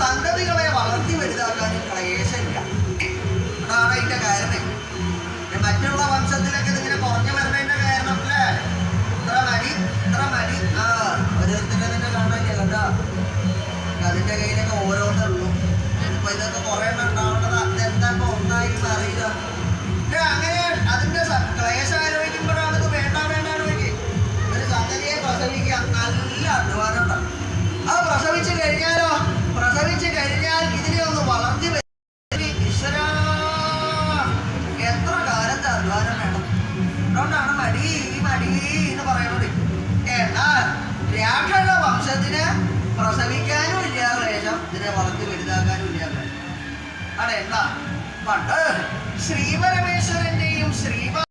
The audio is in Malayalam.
സംഗതികളെ വളർത്തി വലുതാക്കാനും ക്ലേശമില്ല. അതാണ് അതിന്റെ കാരണം. മറ്റുള്ള വംശത്തിലൊക്കെ ഇതിങ്ങനെ കുറഞ്ഞു വരുന്നതിന്റെ കാരണം അല്ലേ? ഇത്ര മടി ഓരോരുത്തരുടെ തന്നെ കാണാനില്ല കേട്ടോ. അതിന്റെ കയ്യിലൊക്കെ ഓരോന്നുള്ളൂ. ഇപ്പൊ ഇതൊക്കെ കുറെ ഉണ്ടാവേണ്ടത് അതെന്താ ഒന്നായി അറിയില്ല. അങ്ങനെ അതിന്റെ ക്ലേശം ആലോചിക്കുമ്പോഴാണ് ഇത് വേണ്ടാന്ന് വെക്കി ഒരു സംഗതിയെ പ്രസവിക്കുക. നല്ല അധ്വാനം ഉണ്ടാവും. അത് പ്രസവിച്ചു കഴിഞ്ഞാൽ ഇതിനെ ഒന്ന് വളർത്തി ഈശ്വരാ എത്ര കാലത്തെ അധ്വാനം വേണം. അതുകൊണ്ടാണ് മടി എന്ന് പറയുന്നത്. എന്നാൽ രാക്ഷസ വംശത്തിന് പ്രസവിക്കാനും ഇല്ല ക്ലേശം, ഇതിനെ വളർത്തി വലുതാക്കാനും ഇല്ല ക്ലേശം. അതെന്താ? പണ്ട് ശ്രീപരമേശ്വരന്റെ